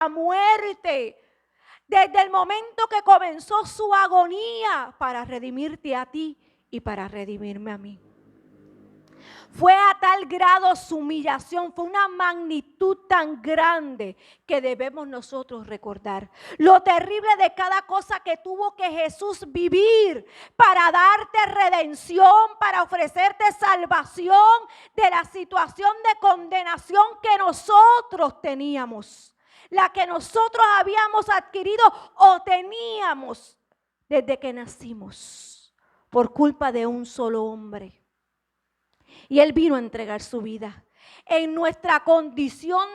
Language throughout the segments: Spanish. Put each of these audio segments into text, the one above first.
la muerte. Desde el momento que comenzó su agonía para redimirte a ti y para redimirme a mí. Fue a tal grado su humillación, fue una magnitud tan grande que debemos nosotros recordar. Lo terrible de cada cosa que tuvo que Jesús vivir para darte redención, para ofrecerte salvación de la situación de condenación que nosotros teníamos. La que nosotros habíamos adquirido o teníamos desde que nacimos por culpa de un solo hombre. Y Él vino a entregar su vida. En nuestra condición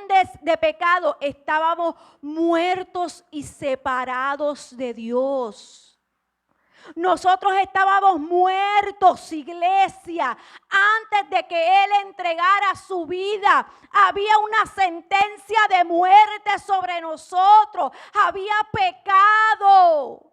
de pecado estábamos muertos y separados de Dios. Nosotros estábamos muertos, iglesia, antes de que Él entregara su vida. Había una sentencia de muerte sobre nosotros. Había pecado.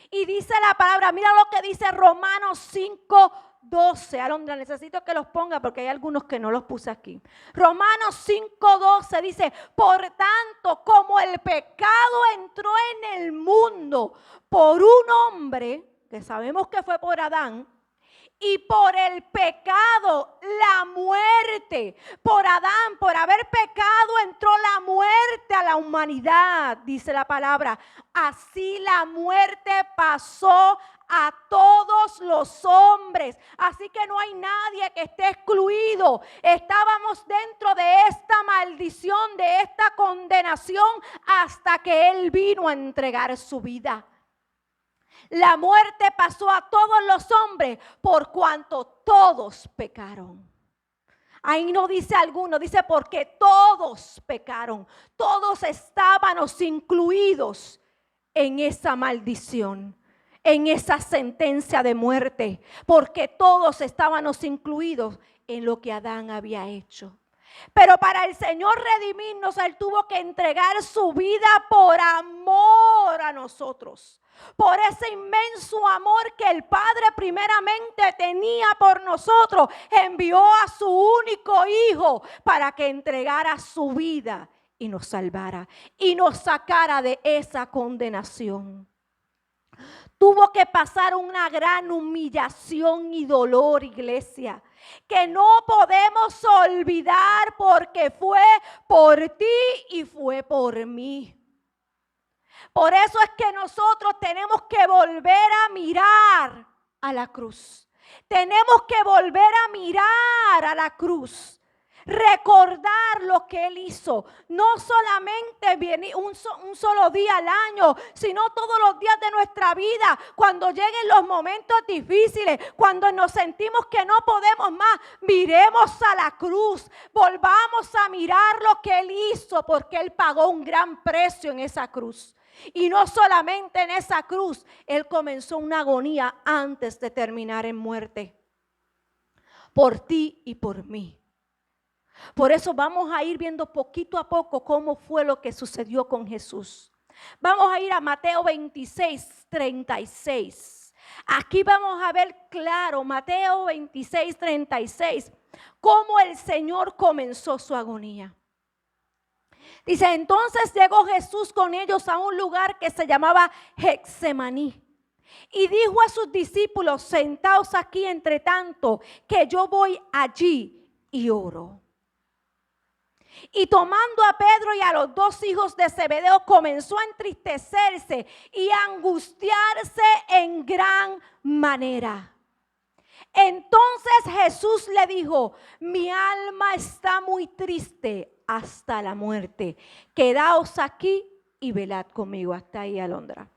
Y dice la palabra, mira lo que dice Romanos 5:12. Alondra, necesito que los ponga porque hay algunos que no los puse aquí. Romanos 5:12 dice, por tanto, como el pecado entró en el mundo por un hombre, que sabemos que fue por Adán, y por el pecado, la muerte. Por Adán, por haber pecado, entró la muerte a la humanidad, dice la palabra. Así la muerte pasó a todos los hombres. Así que no hay nadie que esté excluido. Estábamos dentro de esta maldición, de esta condenación, hasta que Él vino a entregar su vida. La muerte pasó a todos los hombres por cuanto todos pecaron. Ahí no dice alguno, dice porque todos pecaron. Todos estábamos incluidos en esa maldición, en esa sentencia de muerte. Porque todos estábamos incluidos en lo que Adán había hecho. Pero para el Señor redimirnos, Él tuvo que entregar su vida por amor a nosotros. Por ese inmenso amor que el Padre primeramente tenía por nosotros, envió a su único Hijo para que entregara su vida y nos salvara y nos sacara de esa condenación. Tuvo que pasar una gran humillación y dolor, iglesia, que no podemos olvidar porque fue por ti y fue por mí. Por eso es que nosotros tenemos que volver a mirar a la cruz. Tenemos que volver a mirar a la cruz. Recordar lo que Él hizo. No solamente viene un solo día al año, sino todos los días de nuestra vida. Cuando lleguen los momentos difíciles, cuando nos sentimos que no podemos más, miremos a la cruz. Volvamos a mirar lo que Él hizo, porque Él pagó un gran precio en esa cruz. Y no solamente en esa cruz, Él comenzó una agonía antes de terminar en muerte. Por ti y por mí. Por eso vamos a ir viendo poquito a poco cómo fue lo que sucedió con Jesús. Vamos a ir a Mateo 26:36. Aquí vamos a ver claro, Mateo 26:36, cómo el Señor comenzó su agonía. Dice, entonces llegó Jesús con ellos a un lugar que se llamaba Getsemaní. Y dijo a sus discípulos, sentaos aquí entre tanto, que yo voy allí y oro. Y tomando a Pedro y a los dos hijos de Zebedeo, comenzó a entristecerse y a angustiarse en gran manera. Entonces Jesús le dijo, mi alma está muy triste hasta la muerte. Quedaos aquí y velad conmigo. Hasta ahí, Alondra.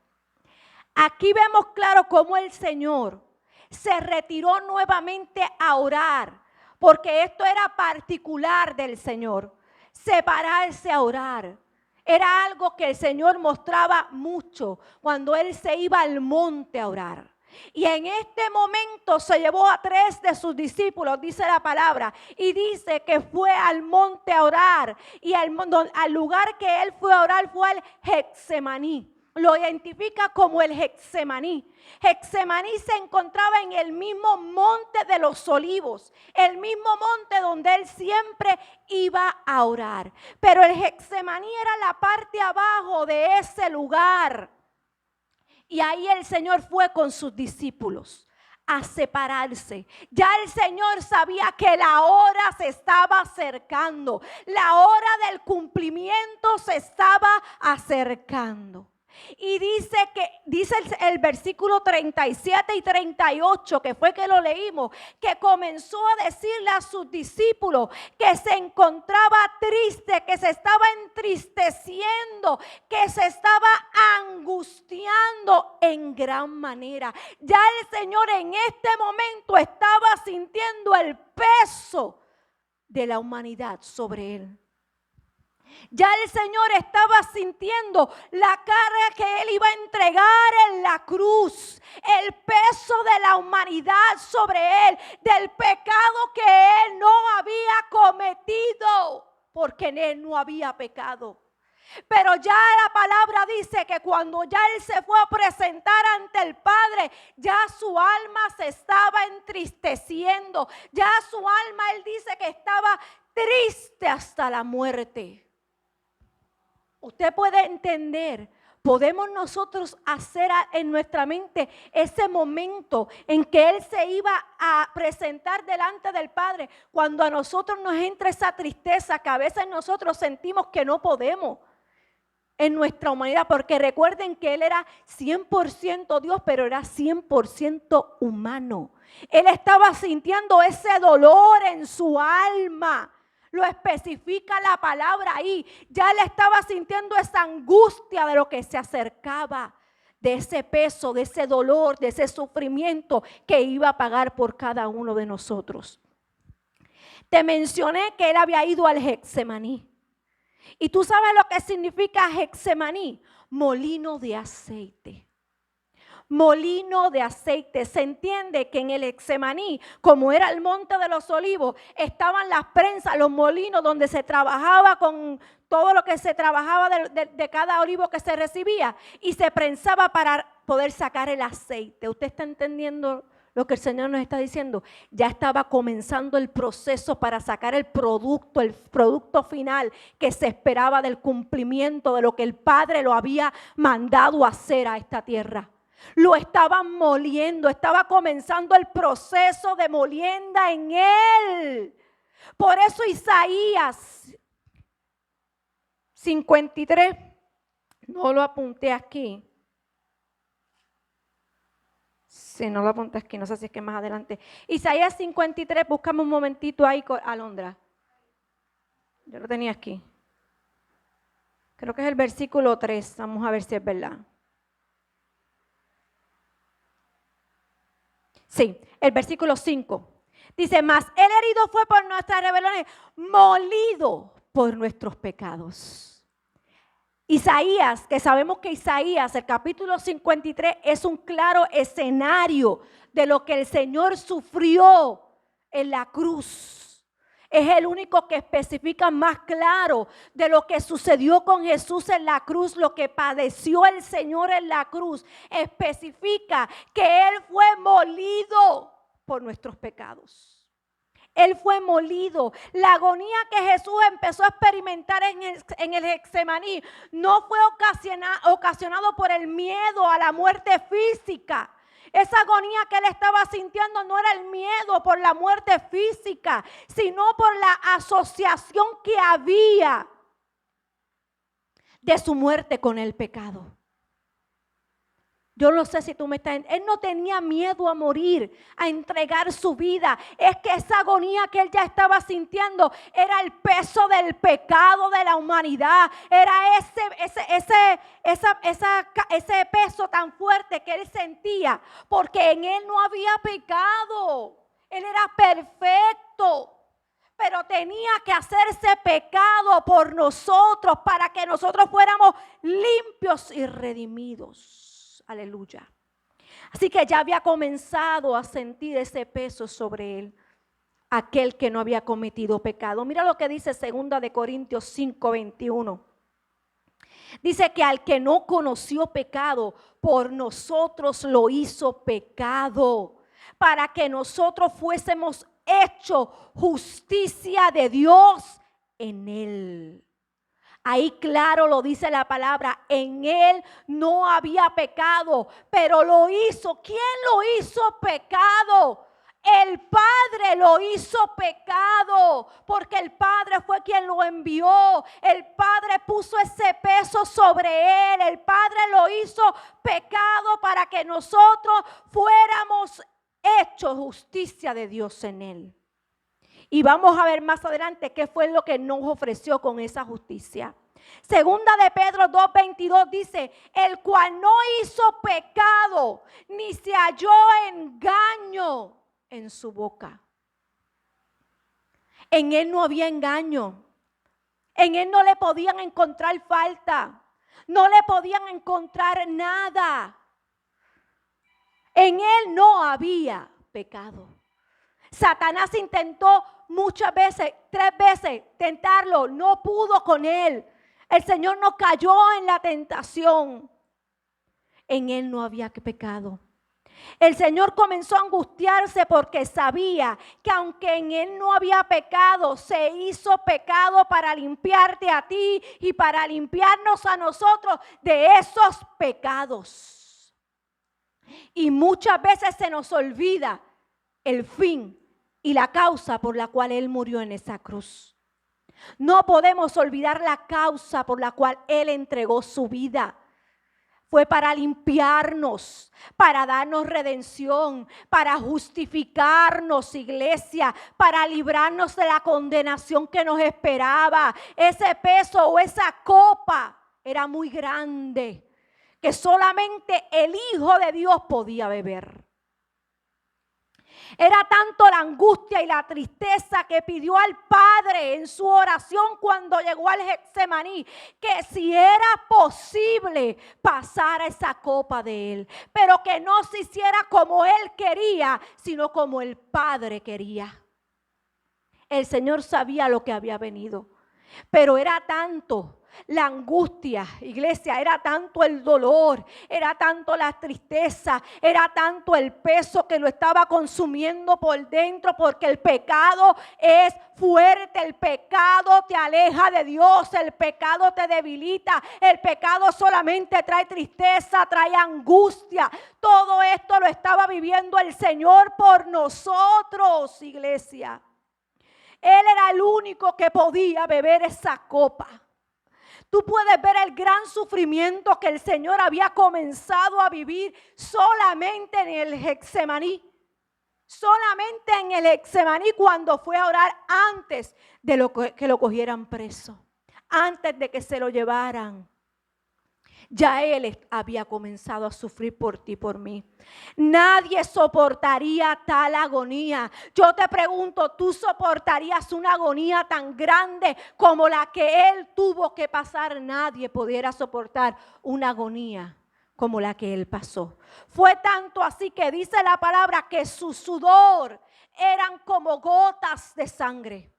Aquí vemos claro cómo el Señor se retiró nuevamente a orar, porque esto era particular del Señor. Separarse a orar. Era algo que el Señor mostraba mucho cuando Él se iba al monte a orar. Y en este momento se llevó a 3 de sus discípulos, dice la palabra, y dice que fue al monte a orar. Y al lugar que Él fue a orar fue al Getsemaní. lo identifica como el Getsemaní. Getsemaní se encontraba en el mismo monte de los olivos, el mismo monte donde él siempre iba a orar. Pero el Getsemaní era la parte abajo de ese lugar. Y ahí el Señor fue con sus discípulos a separarse. Ya el Señor sabía que la hora se estaba acercando. La hora del cumplimiento se estaba acercando. Y dice el versículo 37 y 38, que fue que lo leímos, que comenzó a decirle a sus discípulos que se encontraba triste, que se estaba entristeciendo, que se estaba angustiando en gran manera. Ya el Señor en este momento estaba sintiendo el peso de la humanidad sobre él. Ya el Señor estaba sintiendo la carga que él iba a entregar en la cruz, el peso de la humanidad sobre él, del pecado que él no había cometido, porque en él no había pecado. Pero ya la palabra dice que cuando ya él se fue a presentar ante el Padre, ya su alma se estaba entristeciendo, ya su alma, él dice que estaba triste hasta la muerte. Usted puede entender, podemos nosotros hacer en nuestra mente ese momento en que él se iba a presentar delante del Padre, cuando a nosotros nos entra esa tristeza que a veces nosotros sentimos que no podemos en nuestra humanidad, porque recuerden que él era 100% Dios, pero era 100% humano. Él estaba sintiendo ese dolor en su alma. Lo especifica la palabra ahí. Ya él estaba sintiendo esa angustia de lo que se acercaba, de ese peso, de ese dolor, de ese sufrimiento que iba a pagar por cada uno de nosotros. Te mencioné que él había ido al Getsemaní. ¿Y tú sabes lo que significa Getsemaní? Molino de aceite. Molino de aceite. Se entiende que en el Getsemaní, como era el monte de los olivos, estaban las prensas, los molinos donde se trabajaba con todo lo que se trabajaba de cada olivo que se recibía y se prensaba para poder sacar el aceite. ¿Usted está entendiendo lo que el Señor nos está diciendo? Ya estaba comenzando el proceso para sacar el producto final que se esperaba del cumplimiento de lo que el Padre lo había mandado hacer a esta tierra. Lo estaban moliendo, estaba comenzando el proceso de molienda en él. Por eso Isaías 53, no lo apunté aquí. Si no lo apunté aquí, no sé si es que más adelante. Isaías 53, búscame un momentito ahí, Alondra. Yo lo tenía aquí. Creo que es el versículo 3, vamos a ver si es verdad. Sí, el versículo 5. Dice, mas el herido fue por nuestras rebeliones, molido por nuestros pecados. Isaías, que sabemos que Isaías, el capítulo 53, es un claro escenario de lo que el Señor sufrió en la cruz. Es el único que especifica más claro de lo que sucedió con Jesús en la cruz, lo que padeció el Señor en la cruz. Especifica que Él fue molido por nuestros pecados. Él fue molido. La agonía que Jesús empezó a experimentar en el Getsemaní no fue ocasionado por el miedo a la muerte física. Esa agonía que él estaba sintiendo no era el miedo por la muerte física, sino por la asociación que había de su muerte con el pecado. Yo no sé si tú me estás... Él no tenía miedo a morir, a entregar su vida. Es que esa agonía que él ya estaba sintiendo era el peso del pecado de la humanidad. Era ese peso tan fuerte que él sentía, porque en él no había pecado. Él era perfecto, pero tenía que hacerse pecado por nosotros para que nosotros fuéramos limpios y redimidos. Aleluya. Así que ya había comenzado a sentir ese peso sobre él, aquel que no había cometido pecado. Mira lo que dice 2 de Corintios 5:21. Dice que al que no conoció pecado, por nosotros lo hizo pecado, para que nosotros fuésemos hechos justicia de Dios en él. Ahí claro lo dice la palabra, en él no había pecado, pero lo hizo. ¿Quién lo hizo pecado? El Padre lo hizo pecado, porque el Padre fue quien lo envió. El Padre puso ese peso sobre él. El Padre lo hizo pecado para que nosotros fuéramos hechos justicia de Dios en él. Y vamos a ver más adelante qué fue lo que nos ofreció con esa justicia. Segunda de Pedro 2:22 dice, el cual no hizo pecado, ni se halló engaño en su boca. En él no había engaño. En él no le podían encontrar falta. No le podían encontrar nada. En él no había pecado. Satanás intentó muchas veces, 3 veces, tentarlo. No pudo con él. El Señor no cayó en la tentación. En él no había pecado. El Señor comenzó a angustiarse porque sabía que aunque en él no había pecado, se hizo pecado para limpiarte a ti y para limpiarnos a nosotros de esos pecados. Y muchas veces se nos olvida el fin y la causa por la cual él murió en esa cruz. No podemos olvidar la causa por la cual él entregó su vida. Fue para limpiarnos, para darnos redención, para justificarnos, iglesia, para librarnos de la condenación que nos esperaba. Ese peso o esa copa era muy grande, que solamente el Hijo de Dios podía beber. Era tanto la angustia y la tristeza que pidió al Padre en su oración cuando llegó al Getsemaní, que si era posible pasar esa copa de él, pero que no se hiciera como él quería, sino como el Padre quería. El Señor sabía lo que había venido, pero era tanto la angustia, iglesia, era tanto el dolor, era tanto la tristeza, era tanto el peso que lo estaba consumiendo por dentro, porque el pecado es fuerte, el pecado te aleja de Dios, el pecado te debilita, el pecado solamente trae tristeza, trae angustia. Todo esto lo estaba viviendo el Señor por nosotros, iglesia. Él era el único que podía beber esa copa. Tú puedes ver el gran sufrimiento que el Señor había comenzado a vivir solamente en el Getsemaní. Solamente en el Getsemaní cuando fue a orar antes de que lo cogieran preso. Antes de que se lo llevaran. Ya Él había comenzado a sufrir por ti, por mí. Nadie soportaría tal agonía. Yo te pregunto, ¿tú soportarías una agonía tan grande como la que Él tuvo que pasar? Nadie pudiera soportar una agonía como la que Él pasó. Fue tanto así que dice la palabra que su sudor eran como gotas de sangre.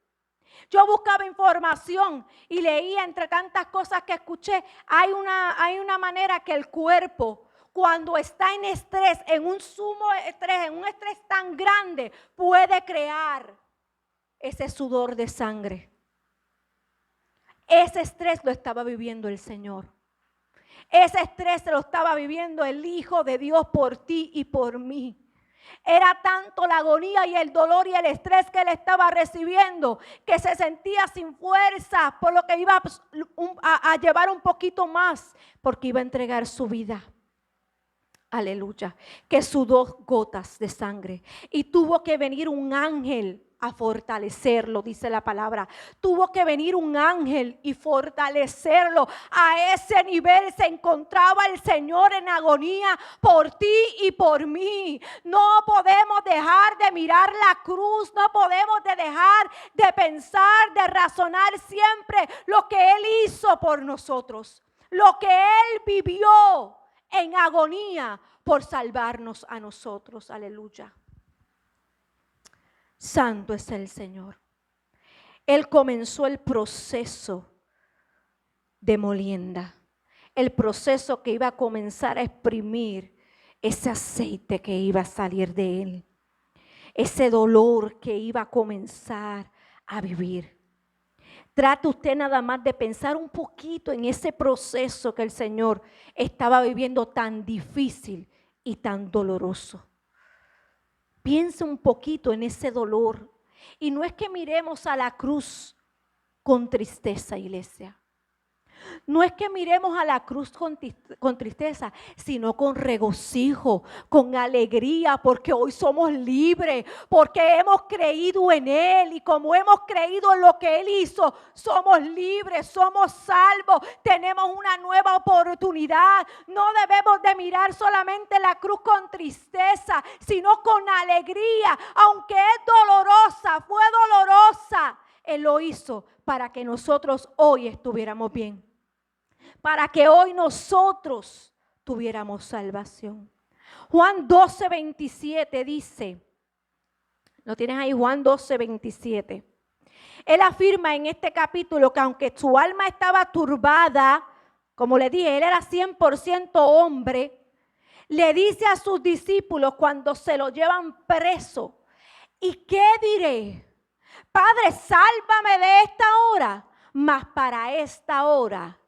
Yo buscaba información y leía entre tantas cosas que escuché. Hay una manera que el cuerpo, cuando está en estrés, en un sumo estrés, en un estrés tan grande, puede crear ese sudor de sangre. Ese estrés lo estaba viviendo el Señor. Ese estrés lo estaba viviendo el Hijo de Dios por ti y por mí. Era tanto la agonía y el dolor y el estrés que él estaba recibiendo que se sentía sin fuerza, por lo que iba a llevar un poquito más, porque iba a entregar su vida. Aleluya. Que sudó gotas de sangre y tuvo que venir un ángel a fortalecerlo, dice la palabra. Tuvo que venir un ángel y fortalecerlo. A ese nivel se encontraba el Señor en agonía por ti y por mí. No podemos dejar de mirar la cruz, no podemos dejar de pensar, de razonar siempre lo que Él hizo por nosotros, lo que Él vivió en agonía por salvarnos a nosotros. Aleluya. Santo es el Señor. Él comenzó el proceso de molienda. el proceso que iba a comenzar a exprimir ese aceite que iba a salir de él, ese dolor que iba a comenzar a vivir. Trate usted nada más de pensar un poquito en ese proceso que el Señor estaba viviendo tan difícil y tan doloroso. Piense un poquito en ese dolor. Y no es que miremos a la cruz con tristeza, iglesia. No es que miremos a la cruz con tristeza, sino con regocijo, con alegría, porque hoy somos libres, porque hemos creído en Él y como hemos creído en lo que Él hizo, somos libres, somos salvos, tenemos una nueva oportunidad. No debemos de mirar solamente la cruz con tristeza, sino con alegría, aunque es dolorosa, fue dolorosa. Él lo hizo para que nosotros hoy estuviéramos bien. Para que hoy nosotros tuviéramos salvación. Juan 12:27 dice, ¿lo tienes ahí? Juan 12:27. Él afirma en este capítulo que aunque su alma estaba turbada, como le dije, él era 100% hombre, le dice a sus discípulos cuando se lo llevan preso, ¿y qué diré? Padre, sálvame de esta hora, mas para esta hora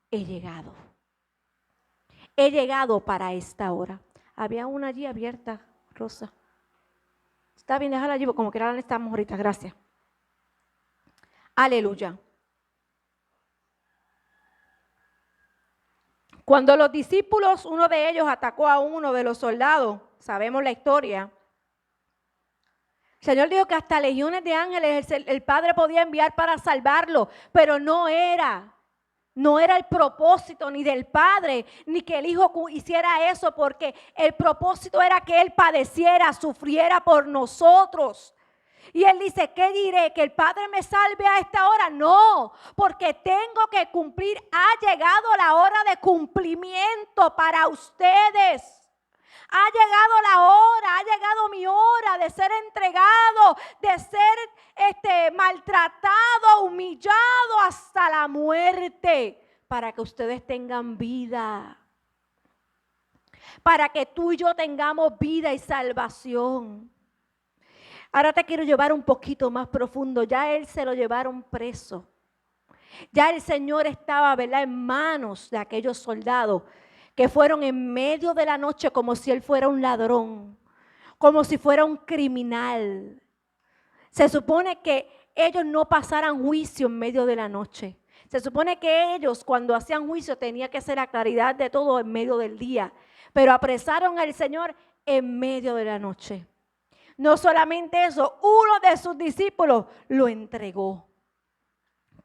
he llegado. He llegado para esta hora. Había una allí abierta, Rosa. Está bien, déjala allí, como que ahora le estamos ahorita, gracias. Aleluya. Cuando los discípulos, uno de ellos atacó a uno de los soldados, sabemos la historia. El Señor dijo que hasta legiones de ángeles el Padre podía enviar para salvarlo, pero no era el propósito ni del Padre, ni que el Hijo hiciera eso, porque el propósito era que Él padeciera, sufriera por nosotros. Y Él dice, ¿qué diré? ¿Que el Padre me salve a esta hora? No, porque tengo que cumplir. Ha llegado la hora de cumplimiento para ustedes. Ha llegado la hora, ha llegado mi hora de ser entregado, de ser maltratado, humillado hasta la muerte, para que ustedes tengan vida. Para que tú y yo tengamos vida y salvación. Ahora te quiero llevar un poquito más profundo. Ya él se lo llevaron preso. Ya el Señor estaba, ¿verdad?, en manos de aquellos soldados que fueron en medio de la noche como si él fuera un ladrón, como si fuera un criminal. Se supone que ellos no pasaran juicio en medio de la noche. Se supone que ellos cuando hacían juicio tenía que ser la claridad de todo en medio del día. Pero apresaron al Señor en medio de la noche. No solamente eso, uno de sus discípulos lo entregó.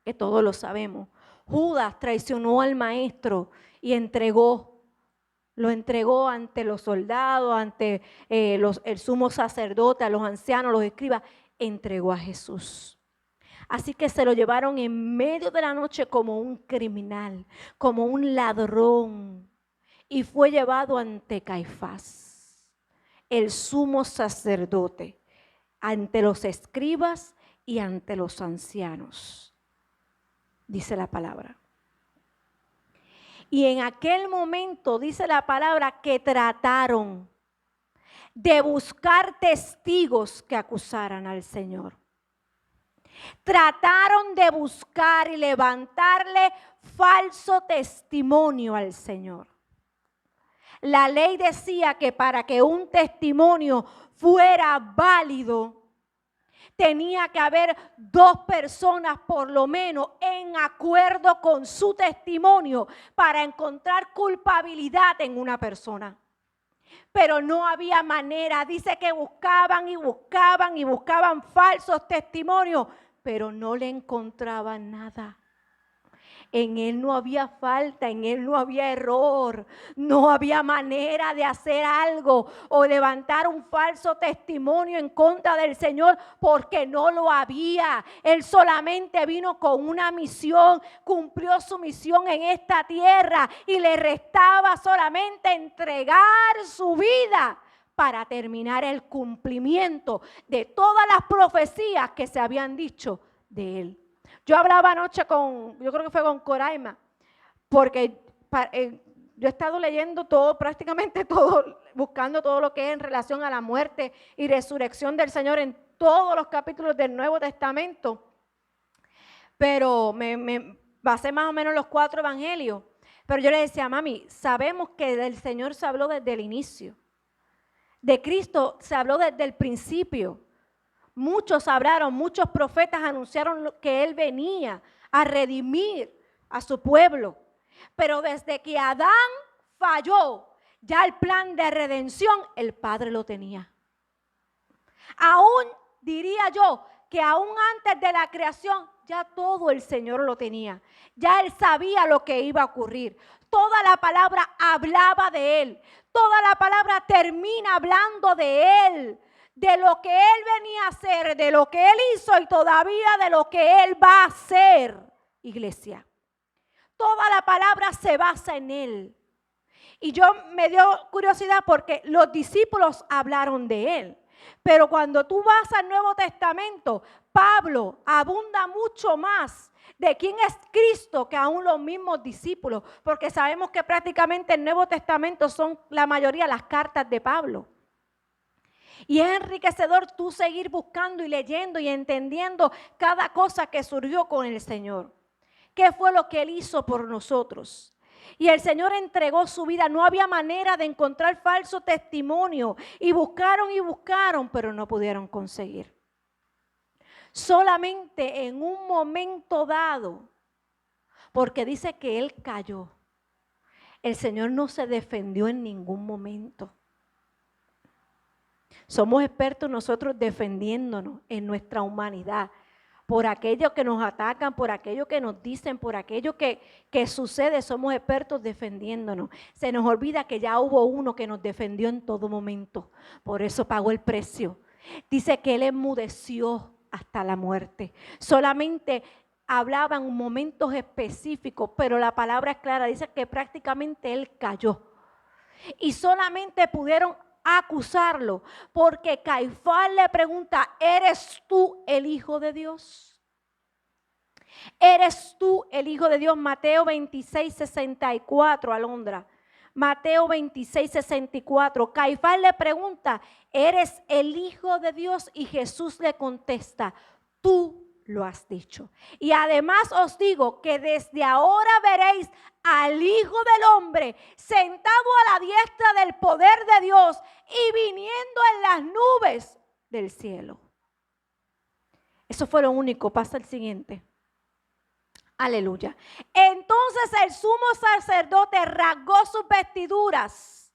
Que todos lo sabemos. Judas traicionó al maestro y lo entregó ante los soldados, ante el sumo sacerdote, a los ancianos, los escribas, entregó a Jesús. Así que se lo llevaron en medio de la noche como un criminal, como un ladrón, y fue llevado ante Caifás, el sumo sacerdote, ante los escribas y ante los ancianos, dice la palabra. Y en aquel momento dice la palabra que trataron de buscar testigos que acusaran al Señor. Trataron de buscar y levantarle falso testimonio al Señor. La ley decía que para que un testimonio fuera válido, tenía que haber 2 personas por lo menos en acuerdo con su testimonio para encontrar culpabilidad en una persona. Pero no había manera. Dice que buscaban y buscaban y buscaban falsos testimonios, pero no le encontraban nada. En él no había falta, en él no había error, no había manera de hacer algo o levantar un falso testimonio en contra del Señor, porque no lo había. Él solamente vino con una misión, cumplió su misión en esta tierra y le restaba solamente entregar su vida para terminar el cumplimiento de todas las profecías que se habían dicho de él. Yo hablaba anoche yo creo que fue con Coraima, porque yo he estado leyendo todo, prácticamente todo, buscando todo lo que es en relación a la muerte y resurrección del Señor en todos los capítulos del Nuevo Testamento. Pero me basé más o menos en los 4 evangelios. Pero yo le decía, mami, sabemos que del Señor se habló desde el inicio. De Cristo se habló desde el principio. Muchos hablaron, muchos profetas anunciaron que Él venía a redimir a su pueblo. Pero desde que Adán falló, ya el plan de redención el Padre lo tenía. Aún diría yo que aún antes de la creación ya todo el Señor lo tenía. Ya Él sabía lo que iba a ocurrir. Toda la palabra hablaba de Él. Toda la palabra termina hablando de Él. De lo que Él venía a hacer, de lo que Él hizo y todavía de lo que Él va a hacer, iglesia. Toda la palabra se basa en Él. Y yo me dio curiosidad porque los discípulos hablaron de Él. Pero cuando tú vas al Nuevo Testamento, Pablo abunda mucho más de quién es Cristo que aún los mismos discípulos. Porque sabemos que prácticamente el Nuevo Testamento son la mayoría las cartas de Pablo. Y es enriquecedor tú seguir buscando y leyendo y entendiendo cada cosa que surgió con el Señor. ¿Qué fue lo que Él hizo por nosotros? Y el Señor entregó su vida. No había manera de encontrar falso testimonio. Y buscaron, pero no pudieron conseguir. Solamente en un momento dado, porque dice que Él cayó. El Señor no se defendió en ningún momento. Somos expertos nosotros defendiéndonos en nuestra humanidad por aquello que nos atacan, por aquello que nos dicen, por aquello que sucede. Somos expertos defendiéndonos. Se nos olvida que ya hubo uno que nos defendió en todo momento. Por eso pagó el precio. Dice que Él enmudeció hasta la muerte. Solamente hablaba en momentos específicos, pero la palabra es clara. Dice que prácticamente Él cayó. Y solamente pudieron acusarlo, porque Caifás le pregunta, ¿eres tú el Hijo de Dios? ¿Eres tú el Hijo de Dios? Mateo 26, 64, Alondra. Mateo 26, 64. Caifás le pregunta, ¿eres el Hijo de Dios? Y Jesús le contesta, tú lo has dicho. Y además os digo que desde ahora veréis al Hijo del Hombre sentado a la diestra del poder de Dios y viniendo en las nubes del cielo. Eso fue lo único. Pasa el siguiente. Aleluya. Entonces el sumo sacerdote rasgó sus vestiduras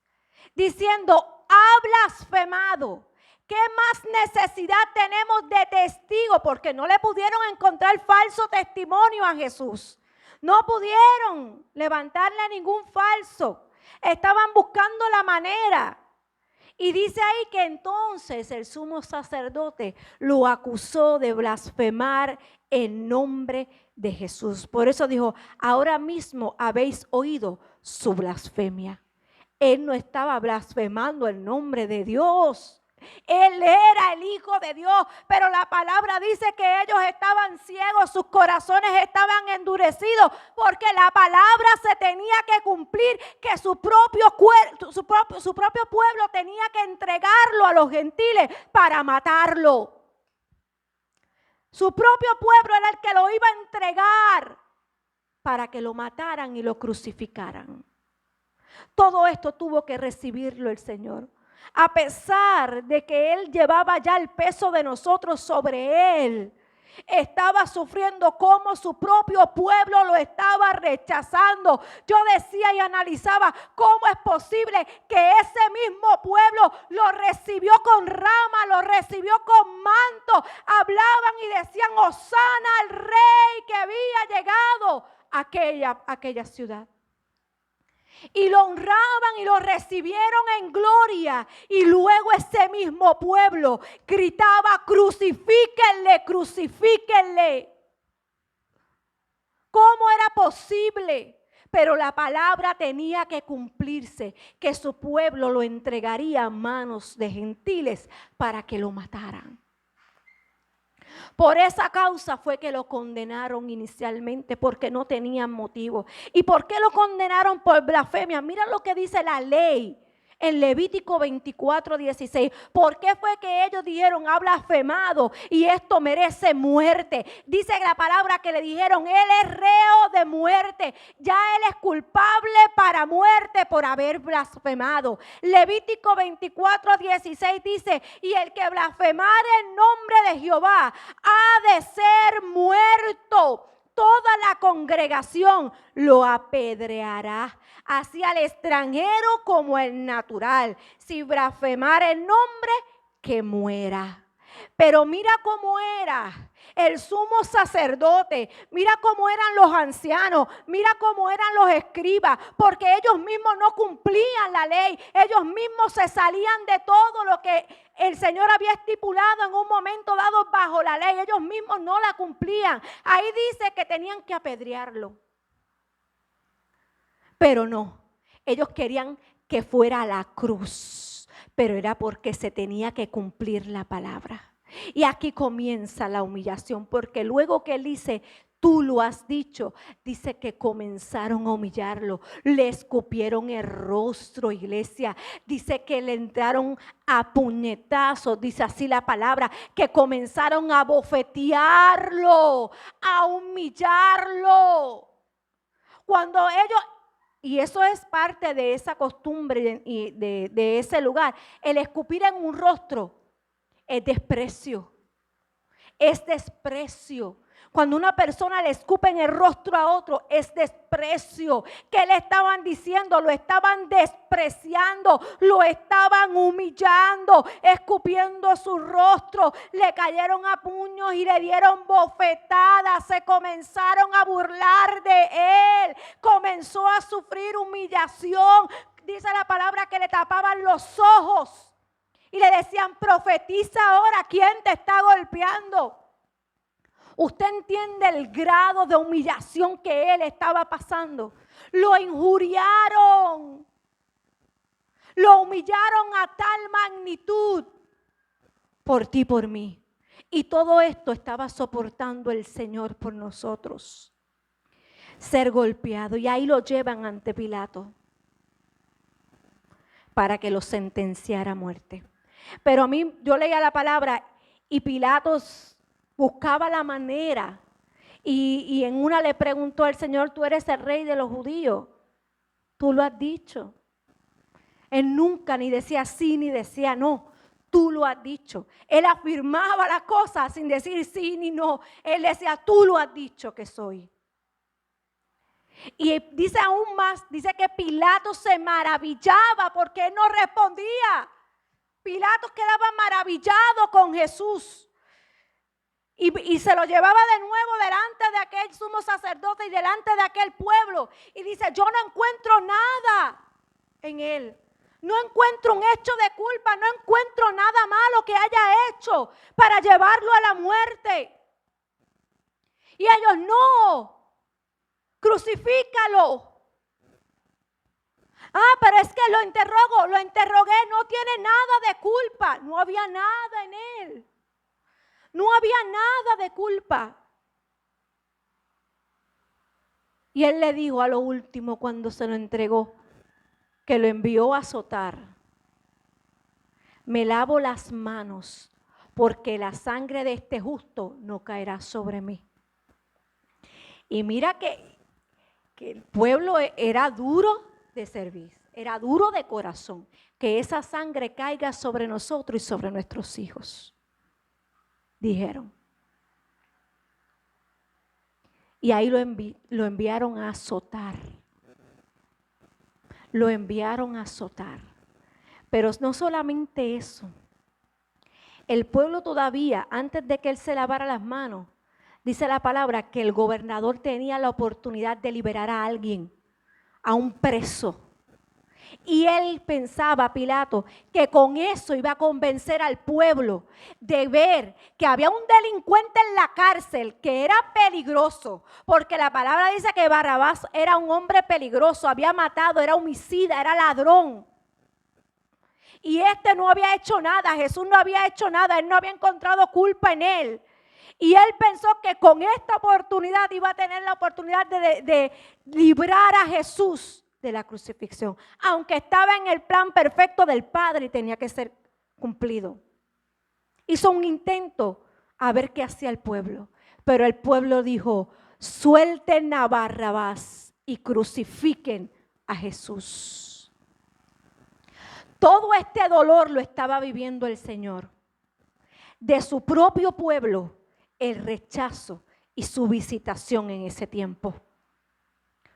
diciendo, ha blasfemado. ¿Qué más necesidad tenemos de testigo? Porque no le pudieron encontrar falso testimonio a Jesús. No pudieron levantarle a ningún falso. Estaban buscando la manera. Y dice ahí que entonces el sumo sacerdote lo acusó de blasfemar en nombre de Jesús. Por eso dijo, ahora mismo habéis oído su blasfemia. Él no estaba blasfemando el nombre de Dios. Él era el Hijo de Dios, pero la palabra dice que ellos estaban ciegos, sus corazones estaban endurecidos, porque la palabra se tenía que cumplir, que su propio pueblo tenía que entregarlo a los gentiles para matarlo. Su propio pueblo era el que lo iba a entregar para que lo mataran y lo crucificaran. Todo esto tuvo que recibirlo el Señor. A pesar de que Él llevaba ya el peso de nosotros sobre Él, estaba sufriendo como su propio pueblo lo estaba rechazando. Yo decía y analizaba cómo es posible que ese mismo pueblo lo recibió con rama, lo recibió con manto. Hablaban y decían, Hosana al rey que había llegado a aquella ciudad. Y lo honraban y lo recibieron en gloria. Y luego ese mismo pueblo gritaba, crucifíquenle, crucifíquenle. ¿Cómo era posible? Pero la palabra tenía que cumplirse, que su pueblo lo entregaría a manos de gentiles para que lo mataran. Por esa causa fue que lo condenaron inicialmente, porque no tenían motivo. ¿Y por qué lo condenaron por blasfemia? Mira lo que dice la ley en Levítico 24:16. ¿Por qué fue que ellos dijeron ha blasfemado y esto merece muerte? Dice la palabra que le dijeron, él es reo de muerte. Ya él es culpable para muerte por haber blasfemado. Levítico 24:16 dice, y el que blasfemare el nombre de Jehová ha de ser muerto. Toda la congregación lo apedreará, así al extranjero como el natural. Si blasfemar el nombre, que muera. Pero mira cómo era el sumo sacerdote, mira cómo eran los ancianos, mira cómo eran los escribas, porque ellos mismos no cumplían la ley, ellos mismos se salían de todo lo que el Señor había estipulado en un momento dado bajo la ley, ellos mismos no la cumplían. Ahí dice que tenían que apedrearlo, pero no, ellos querían que fuera a la cruz, pero era porque se tenía que cumplir la palabra. Y aquí comienza la humillación, porque luego que él dice, tú lo has dicho, dice que comenzaron a humillarlo, le escupieron el rostro, iglesia, dice que le entraron a puñetazos, dice así la palabra, que comenzaron a bofetearlo, a humillarlo. Cuando ellos, y eso es parte de esa costumbre y de ese lugar, el escupir en un rostro es desprecio, es desprecio. Cuando una persona le escupe en el rostro a otro, es desprecio. ¿Qué le estaban diciendo? Lo estaban despreciando, lo estaban humillando, escupiendo su rostro. Le cayeron a puños y le dieron bofetadas. Se comenzaron a burlar de él. Comenzó a sufrir humillación. Dice la palabra que le tapaban los ojos. Y le decían, profetiza ahora, ¿quién te está golpeando? Usted entiende el grado de humillación que él estaba pasando. Lo injuriaron. Lo humillaron a tal magnitud por ti, por mí. Y todo esto estaba soportando el Señor por nosotros. Ser golpeado. Y ahí lo llevan ante Pilato para que lo sentenciara a muerte. Pero a mí, yo leía la palabra y Pilatos buscaba la manera y en una le preguntó al Señor, tú eres el rey de los judíos, tú lo has dicho. Él nunca ni decía sí ni decía no, tú lo has dicho. Él afirmaba las cosas sin decir sí ni no. Él decía, tú lo has dicho que soy. Y dice aún más, dice que Pilato se maravillaba porque él no respondía. Pilato quedaba maravillado con Jesús y se lo llevaba de nuevo delante de aquel sumo sacerdote y delante de aquel pueblo. Y dice, yo no encuentro nada en él. No encuentro un hecho de culpa, no encuentro nada malo que haya hecho para llevarlo a la muerte. Y ellos, no, crucifícalo. Pero es que lo interrogué, no tiene nada de culpa. No había nada en él. No había nada de culpa. Y él le dijo a lo último cuando se lo entregó, que lo envió a azotar. Me lavo las manos, porque la sangre de este justo no caerá sobre mí. Y mira que el pueblo era duro de servir, era duro de corazón, que esa sangre caiga sobre nosotros y sobre nuestros hijos, dijeron. Y ahí lo enviaron a azotar, lo enviaron a azotar. Pero no solamente eso, el pueblo todavía, antes de que él se lavara las manos, dice la palabra que el gobernador tenía la oportunidad de liberar a alguien, a un preso. Y él pensaba, Pilato, que con eso iba a convencer al pueblo de ver que había un delincuente en la cárcel que era peligroso, porque la palabra dice que Barrabás era un hombre peligroso, había matado, era homicida, era ladrón. Y este no había hecho nada, Jesús no había hecho nada, él no había encontrado culpa en él. Y él pensó que con esta oportunidad iba a tener la oportunidad de librar a Jesús de la crucifixión, aunque estaba en el plan perfecto del Padre y tenía que ser cumplido. Hizo un intento a ver qué hacía el pueblo, pero el pueblo dijo: suelten a Barrabás y crucifiquen a Jesús. Todo este dolor lo estaba viviendo el Señor, de su propio pueblo, el rechazo y su visitación en ese tiempo.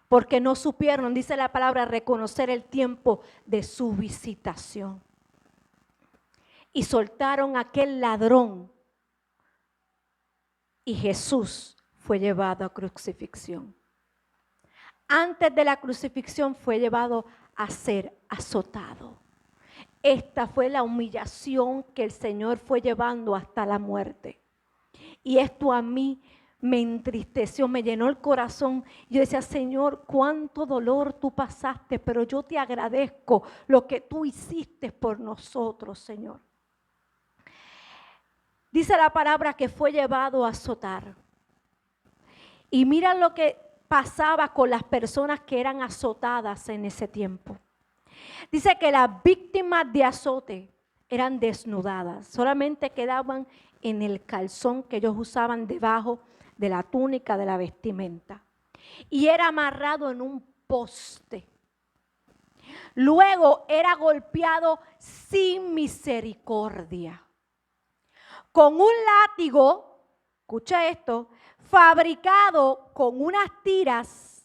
Porque no supieron, dice la palabra, reconocer el tiempo de su visitación. Y soltaron a aquel ladrón. Y Jesús fue llevado a crucifixión. Antes de la crucifixión fue llevado a ser azotado. Esta fue la humillación que el Señor fue llevando hasta la muerte. Y esto a mí me entristeció, me llenó el corazón. Yo decía: Señor, cuánto dolor tú pasaste, pero yo te agradezco lo que tú hiciste por nosotros, Señor. Dice la palabra que fue llevado a azotar. Y mira lo que pasaba con las personas que eran azotadas en ese tiempo. Dice que las víctimas de azote eran desnudadas, solamente quedaban en el calzón que ellos usaban debajo de la túnica, de la vestimenta. Y era amarrado en un poste. Luego era golpeado sin misericordia, con un látigo, escucha esto, fabricado con unas tiras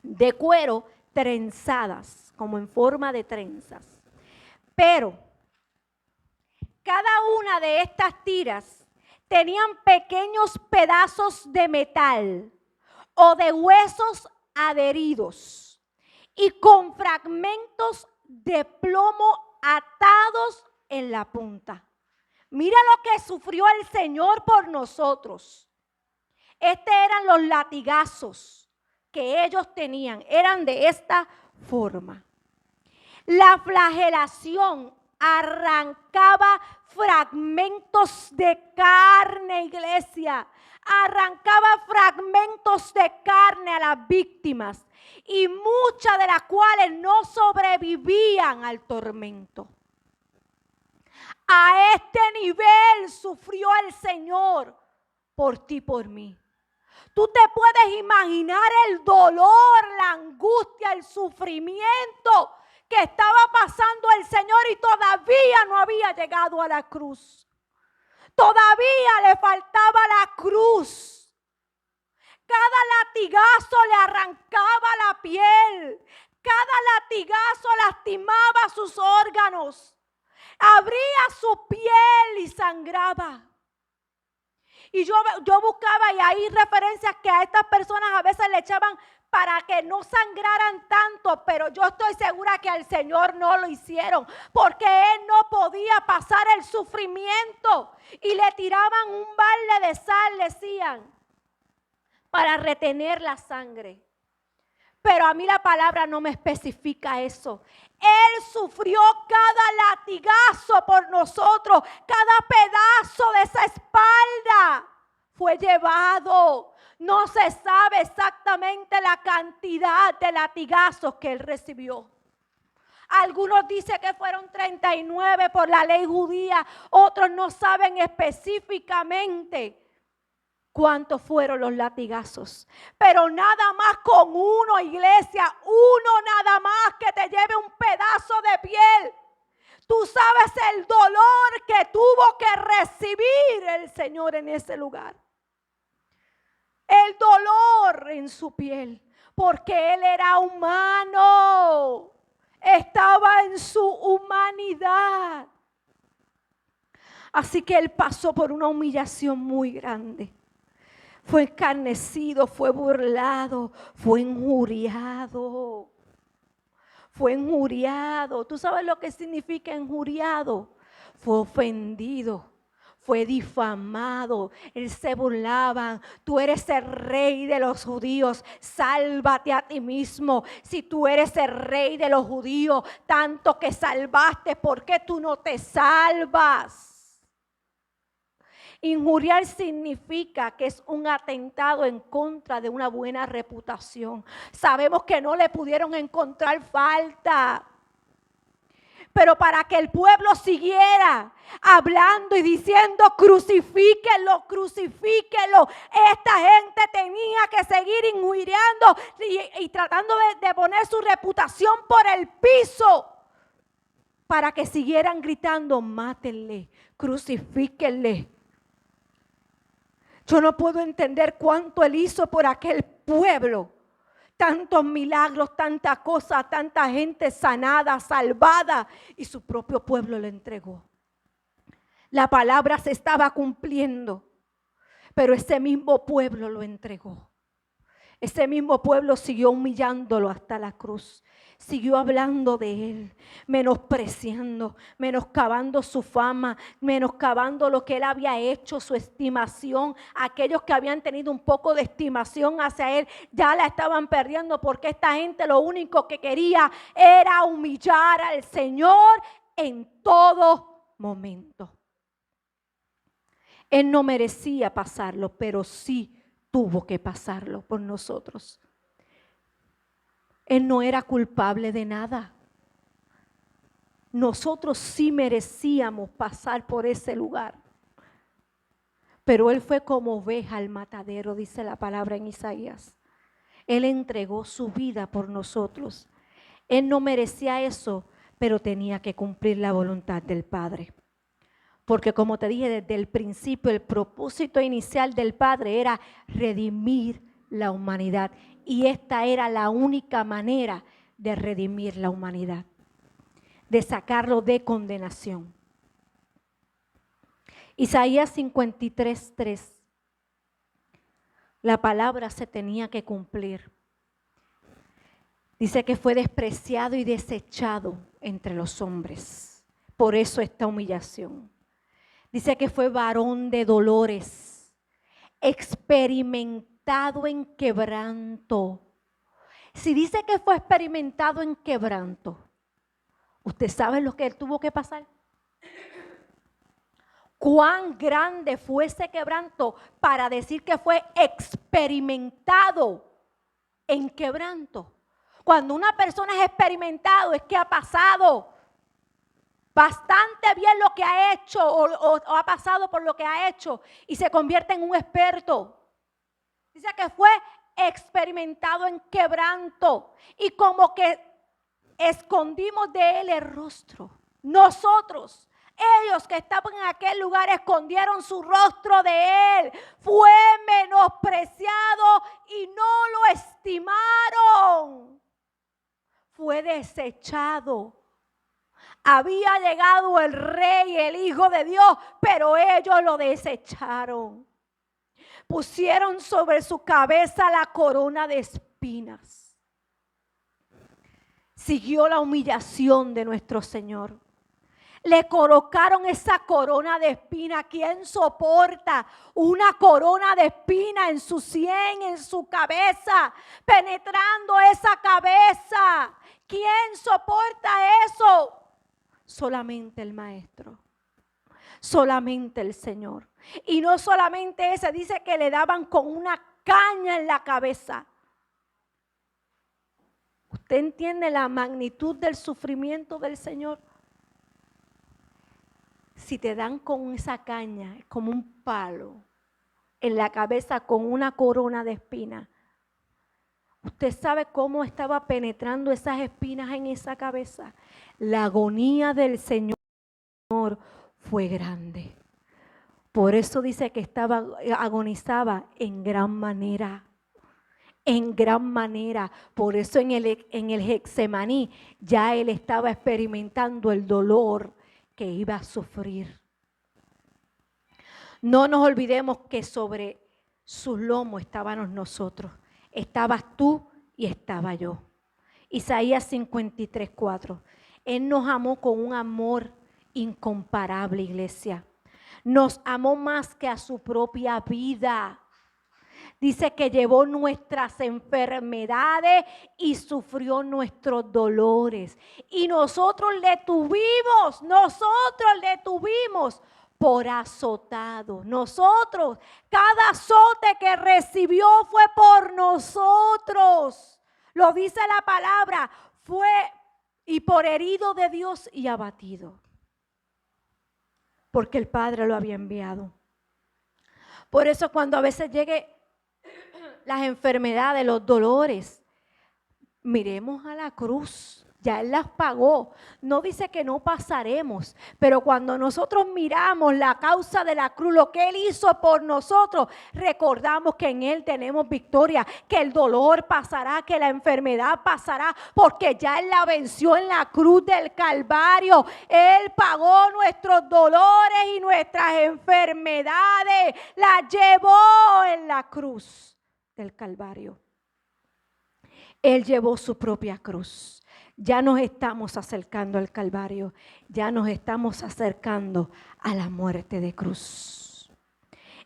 de cuero trenzadas, como en forma de trenzas. Pero cada una de estas tiras tenían pequeños pedazos de metal o de huesos adheridos y con fragmentos de plomo atados en la punta. Mira lo que sufrió el Señor por nosotros. Estos eran los latigazos que ellos tenían, eran de esta forma. La flagelación arrancaba fragmentos de carne, iglesia. Arrancaba fragmentos de carne a las víctimas, y muchas de las cuales no sobrevivían al tormento. A este nivel sufrió el Señor por ti, por mí. Tú te puedes imaginar el dolor, la angustia, el sufrimiento que estaba pasando el Señor, y todavía no había llegado a la cruz. Todavía le faltaba la cruz. Cada latigazo le arrancaba la piel. Cada latigazo lastimaba sus órganos. Abría su piel y sangraba. Y yo buscaba, y hay referencias que a estas personas a veces le echaban para que no sangraran tanto, pero yo estoy segura que al Señor no lo hicieron, porque Él no podía pasar el sufrimiento, y le tiraban un balde de sal, decían, para retener la sangre. Pero a mí la palabra no me especifica eso. Él sufrió cada latigazo por nosotros, cada pedazo de esa espalda fue llevado. No se sabe exactamente la cantidad de latigazos que él recibió. Algunos dicen que fueron 39 por la ley judía, otros no saben específicamente cuántos fueron los latigazos. Pero nada más con uno, iglesia, uno nada más que te lleve un pedazo de piel. Tú sabes el dolor que tuvo que recibir el Señor en ese lugar. El dolor en su piel, porque Él era humano. Estaba en su humanidad. Así que Él pasó por una humillación muy grande. Fue escarnecido, fue burlado, fue injuriado. Fue injuriado. ¿Tú sabes lo que significa injuriado? Fue ofendido, fue difamado. Él se burlaban. Tú eres el rey de los judíos, sálvate a ti mismo. Si tú eres el rey de los judíos, tanto que salvaste, ¿por qué tú no te salvas? Injuriar significa que es un atentado en contra de una buena reputación. Sabemos que no le pudieron encontrar falta. Pero para que el pueblo siguiera hablando y diciendo crucifíquenlo, crucifíquenlo, esta gente tenía que seguir injuriando y tratando de poner su reputación por el piso para que siguieran gritando, mátenle, crucifíquenle. Yo no puedo entender cuánto él hizo por aquel pueblo. Tantos milagros, tantas cosas, tanta gente sanada, salvada, y su propio pueblo le entregó. La palabra se estaba cumpliendo, pero ese mismo pueblo lo entregó. Ese mismo pueblo siguió humillándolo hasta la cruz. Siguió hablando de él, menospreciando, menoscabando su fama, menoscabando lo que él había hecho, su estimación. Aquellos que habían tenido un poco de estimación hacia él, ya la estaban perdiendo porque esta gente lo único que quería era humillar al Señor en todo momento. Él no merecía pasarlo, pero sí tuvo que pasarlo por nosotros. Él no era culpable de nada. Nosotros sí merecíamos pasar por ese lugar. Pero él fue como oveja al matadero, dice la palabra en Isaías. Él entregó su vida por nosotros. Él no merecía eso, pero tenía que cumplir la voluntad del Padre. Porque como te dije desde el principio, el propósito inicial del Padre era redimir la humanidad. Y esta era la única manera de redimir la humanidad, de sacarlo de condenación. Isaías 53:3. La palabra se tenía que cumplir. Dice que fue despreciado y desechado entre los hombres. Por eso esta humillación. Dice que fue varón de dolores, experimentado en quebranto. Si dice que fue experimentado en quebranto, ¿usted sabe lo que él tuvo que pasar? ¿Cuán grande fue ese quebranto para decir que fue experimentado en quebranto? Cuando una persona es experimentado es que ha pasado bastante bien lo que ha hecho o ha pasado por lo que ha hecho y se convierte en un experto. Dice que fue experimentado en quebranto y como que escondimos de él el rostro. Nosotros, ellos que estaban en aquel lugar escondieron su rostro de él. Fue menospreciado y no lo estimaron. Fue desechado. Había llegado el Rey, el Hijo de Dios, pero ellos lo desecharon. Pusieron sobre su cabeza la corona de espinas. Siguió la humillación de nuestro Señor. Le colocaron esa corona de espina. ¿Quién soporta una corona de espina en su sien, en su cabeza, penetrando esa cabeza? ¿Quién soporta eso? Solamente el Maestro, solamente el Señor. Y no solamente ese, dice que le daban con una caña en la cabeza. ¿Usted entiende la magnitud del sufrimiento del Señor? Si te dan con esa caña, es como un palo en la cabeza con una corona de espinas. ¿Usted sabe cómo estaba penetrando esas espinas en esa cabeza? La agonía del Señor fue grande. Por eso dice que agonizaba en gran manera. En gran manera. Por eso en el Getsemaní ya él estaba experimentando el dolor que iba a sufrir. No nos olvidemos que sobre sus lomos estábamos nosotros. Estabas tú y estaba yo. Isaías 53:4. Él nos amó con un amor incomparable, iglesia. Nos amó más que a su propia vida. Dice que llevó nuestras enfermedades y sufrió nuestros dolores. Y nosotros le tuvimos por azotado. Nosotros, cada azote que recibió fue por nosotros. Lo dice la palabra, fue y por herido de Dios y abatido. Porque el Padre lo había enviado. Por eso cuando a veces lleguen las enfermedades, los dolores, miremos a la cruz. Ya Él las pagó. No dice que no pasaremos, pero cuando nosotros miramos la causa de la cruz, lo que Él hizo por nosotros, recordamos que en Él tenemos victoria, que el dolor pasará, que la enfermedad pasará, porque ya Él la venció en la cruz del Calvario. Él pagó nuestros dolores y nuestras enfermedades, las llevó en la cruz del Calvario. Él llevó su propia cruz. Ya nos estamos acercando al Calvario, ya nos estamos acercando a la muerte de cruz.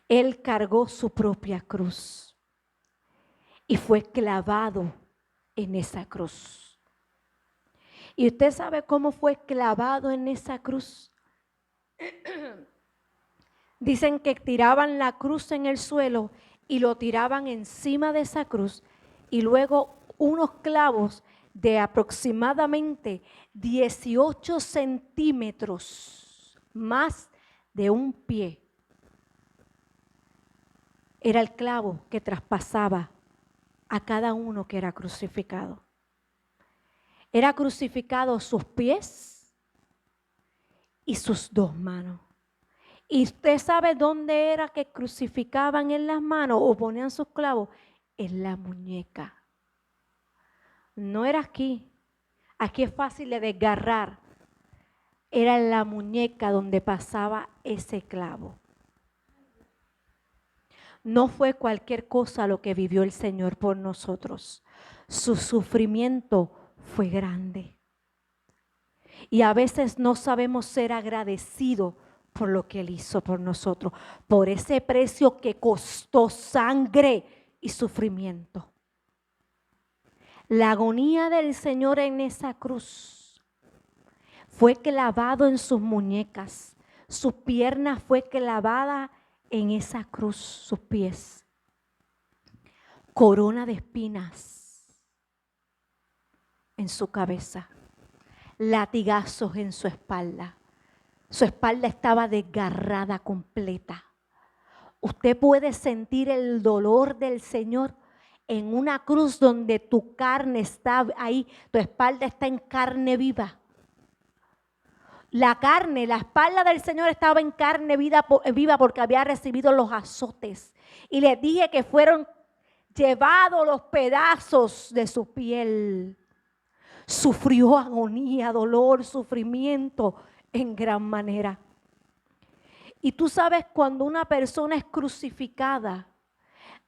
Él cargó su propia cruz y fue clavado en esa cruz. ¿Y usted sabe cómo fue clavado en esa cruz? Dicen que tiraban la cruz en el suelo y lo tiraban encima de esa cruz y luego unos clavos de aproximadamente 18 centímetros, más de un pie. Era el clavo que traspasaba a cada uno que era crucificado. Era crucificado sus pies y sus dos manos. ¿Y usted sabe dónde era que crucificaban en las manos o ponían sus clavos? En la muñeca. No era aquí. Aquí es fácil de desgarrar. Era en la muñeca donde pasaba ese clavo. No fue cualquier cosa lo que vivió el Señor por nosotros. Su sufrimiento fue grande. Y a veces no sabemos ser agradecidos por lo que Él hizo por nosotros, por ese precio que costó sangre y sufrimiento. La agonía del Señor en esa cruz fue clavado en sus muñecas, su pierna fue clavada en esa cruz, sus pies. Corona de espinas en su cabeza, latigazos en su espalda. Su espalda estaba desgarrada completa. Usted puede sentir el dolor del Señor en una cruz donde tu carne está ahí, tu espalda está en carne viva. La carne, la espalda del Señor estaba en carne viva porque había recibido los azotes. Y les dije que fueron llevados los pedazos de su piel. Sufrió agonía, dolor, sufrimiento en gran manera. Y tú sabes, cuando una persona es crucificada,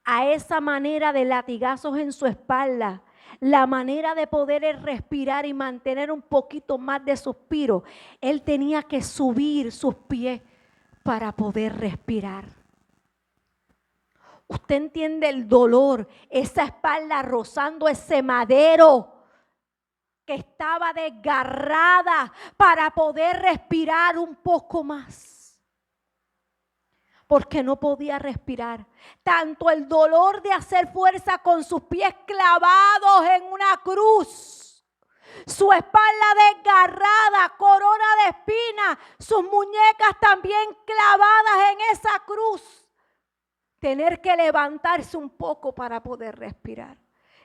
a esa manera de latigazos en su espalda, la manera de poder respirar y mantener un poquito más de suspiro, él tenía que subir sus pies para poder respirar. Usted entiende el dolor, esa espalda rozando ese madero que estaba desgarrada para poder respirar un poco más. Porque no podía respirar. Tanto el dolor de hacer fuerza con sus pies clavados en una cruz, su espalda desgarrada, corona de espinas, sus muñecas también clavadas en esa cruz. Tener que levantarse un poco para poder respirar.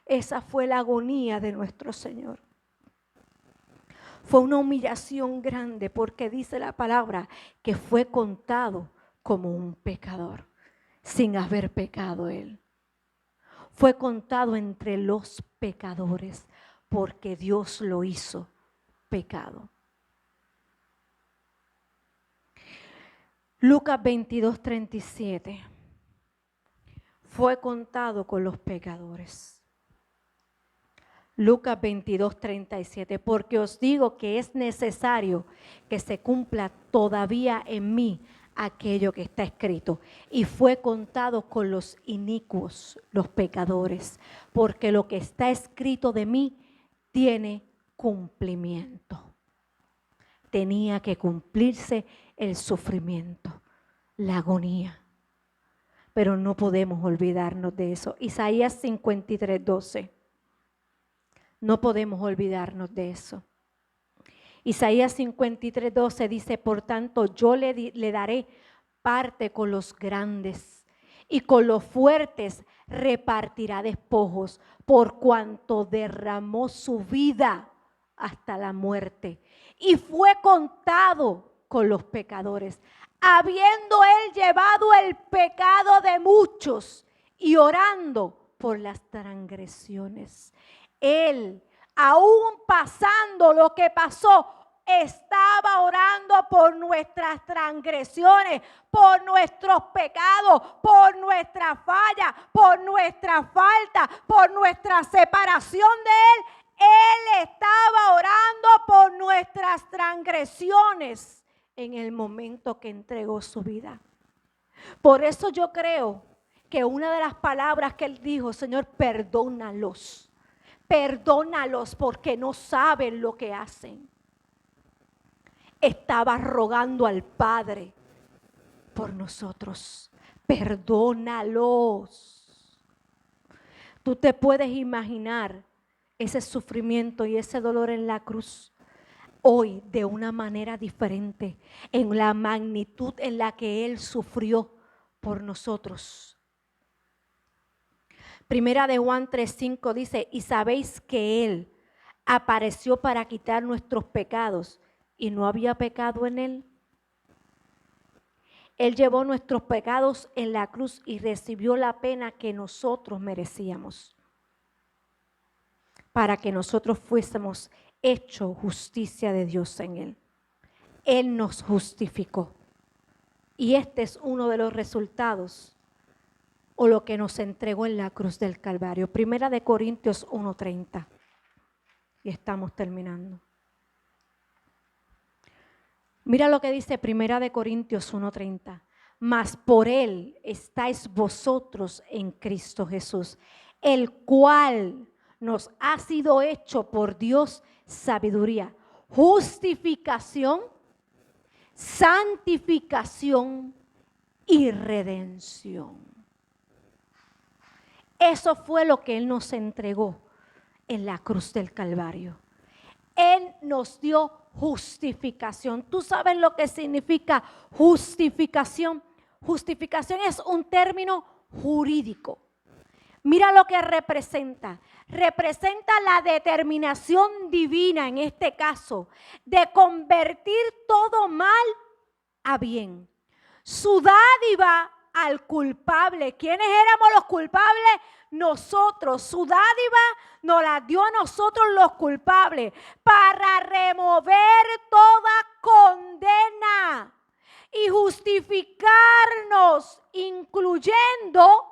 Esa fue la agonía de nuestro Señor. Fue una humillación grande porque dice la palabra que fue contado como un pecador, sin haber pecado él. Fue contado entre los pecadores, porque Dios lo hizo pecado. Lucas 22:37. Fue contado con los pecadores. Lucas 22:37. Porque os digo que es necesario que se cumpla todavía en mí aquello que está escrito. Y fue contado con los inicuos, los pecadores, porque lo que está escrito de mí tiene cumplimiento. Tenía que cumplirse el sufrimiento, la agonía. Pero no podemos olvidarnos de eso. Isaías 53:12. No podemos olvidarnos de eso. Isaías 53:12 dice, por tanto, yo le daré parte con los grandes y con los fuertes repartirá despojos, por cuanto derramó su vida hasta la muerte y fue contado con los pecadores, habiendo él llevado el pecado de muchos y orando por las transgresiones. Él, aún pasando lo que pasó, estaba orando por nuestras transgresiones, por nuestros pecados, por nuestra falla, por nuestra falta, por nuestra separación de Él. Él estaba orando por nuestras transgresiones en el momento que entregó su vida. Por eso yo creo que una de las palabras que Él dijo, Señor, perdónalos. Perdónalos porque no saben lo que hacen. Estaba rogando al Padre por nosotros. Perdónalos. Tú te puedes imaginar ese sufrimiento y ese dolor en la cruz hoy de una manera diferente, en la magnitud en la que Él sufrió por nosotros. Primera de Juan 3:5 dice, y sabéis que Él apareció para quitar nuestros pecados y no había pecado en Él. Él llevó nuestros pecados en la cruz y recibió la pena que nosotros merecíamos, para que nosotros fuésemos hechos justicia de Dios en Él. Él nos justificó. Y este es uno de los resultados o lo que nos entregó en la cruz del Calvario. Primera de Corintios 1:30. Y estamos terminando. Mira lo que dice Primera de Corintios 1:30. Mas por Él estáis vosotros en Cristo Jesús, el cual nos ha sido hecho por Dios sabiduría, justificación, santificación y redención. Eso fue lo que Él nos entregó en la cruz del Calvario. Él nos dio justificación. ¿Tú sabes lo que significa justificación? Justificación es un término jurídico. Mira lo que representa. Representa la determinación divina, en este caso, de convertir todo mal a bien. Su dádiva al culpable. ¿Quiénes éramos los culpables? Nosotros. Su dádiva nos la dio a nosotros los culpables para remover toda condena y justificarnos, incluyendo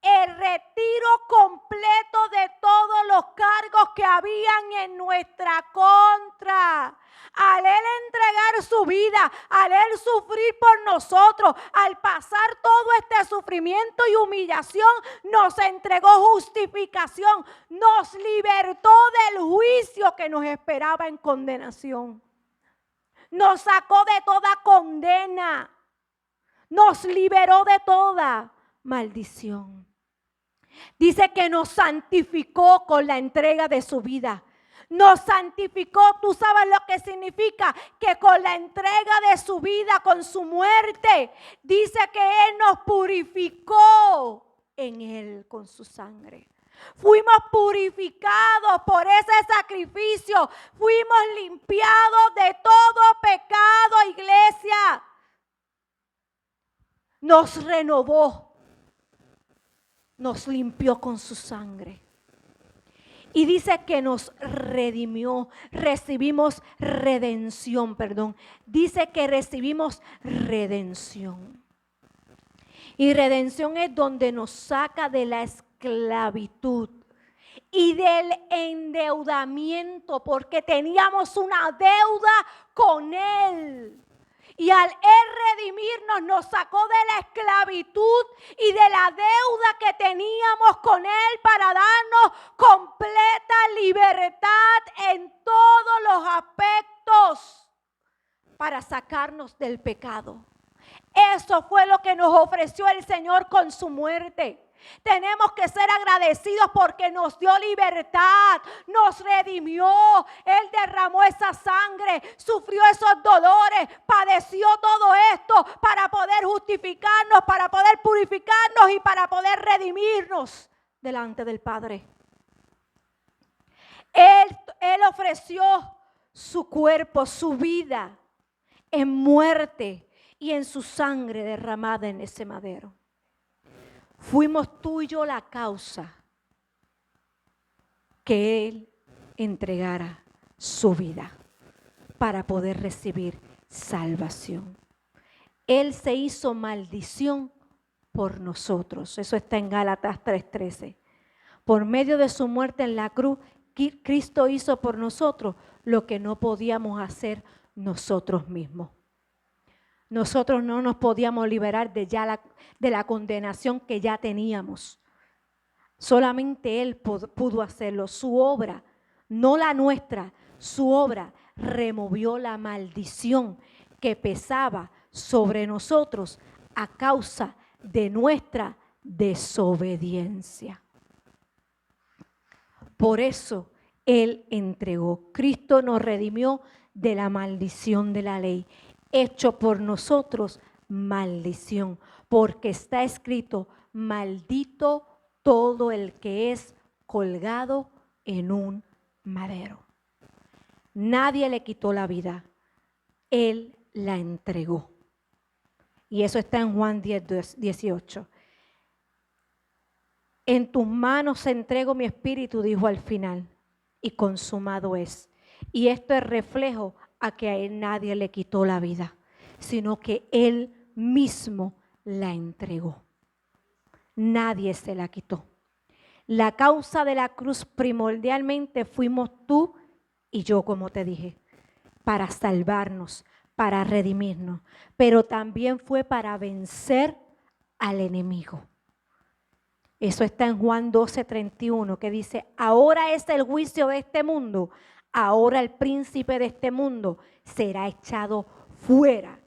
el retiro completo de todos los cargos que habían en nuestra contra. Al Él entregar su vida, al Él sufrir por nosotros, al pasar todo este sufrimiento y humillación, nos entregó justificación, nos libertó del juicio que nos esperaba en condenación. Nos sacó de toda condena, nos liberó de toda maldición. Dice que nos santificó con la entrega de su vida. Nos santificó, tú sabes lo que significa, que con la entrega de su vida, con su muerte, dice que Él nos purificó en Él con su sangre. Fuimos purificados por ese sacrificio, fuimos limpiados de todo pecado, iglesia. Nos renovó, nos limpió con su sangre. Y dice que nos redimió, recibimos redención, Dice que recibimos redención. Y redención es donde nos saca de la esclavitud y del endeudamiento, porque teníamos una deuda con Él. Y al Él redimirnos, nos sacó de la esclavitud y de la deuda que teníamos con Él para darnos completa libertad en todos los aspectos. para sacarnos del pecado. Eso fue lo que nos ofreció el Señor con su muerte. Tenemos que ser agradecidos porque nos dio libertad, nos redimió. Él derramó esa sangre, sufrió esos dolores, padeció todo esto para poder justificarnos, para poder purificarnos y para poder redimirnos delante del Padre. Él ofreció su cuerpo, su vida en muerte y en su sangre derramada en ese madero. Fuimos tú y yo la causa que Él entregara su vida para poder recibir salvación. Él se hizo maldición por nosotros. Eso está en Gálatas 3:13. Por medio de su muerte en la cruz, Cristo hizo por nosotros lo que no podíamos hacer nosotros mismos. Nosotros no nos podíamos liberar de la condenación que ya teníamos. Solamente Él pudo hacerlo. Su obra, no la nuestra, su obra removió la maldición que pesaba sobre nosotros a causa de nuestra desobediencia. Por eso Él entregó. Cristo nos redimió de la maldición de la ley, hecho por nosotros maldición, porque está escrito: maldito todo el que es colgado en un madero. Nadie le quitó la vida, Él la entregó. Y eso está en Juan 10:18. En tus manos entrego mi espíritu, dijo al final, y consumado es. Y esto es reflejo a que a Él nadie le quitó la vida, sino que Él mismo la entregó. Nadie se la quitó. La causa de la cruz primordialmente fuimos tú y yo, como te dije, para salvarnos, para redimirnos, pero también fue para vencer al enemigo. Eso está en Juan 12:31, que dice: ahora es el juicio de este mundo, ahora el príncipe de este mundo será echado fuera.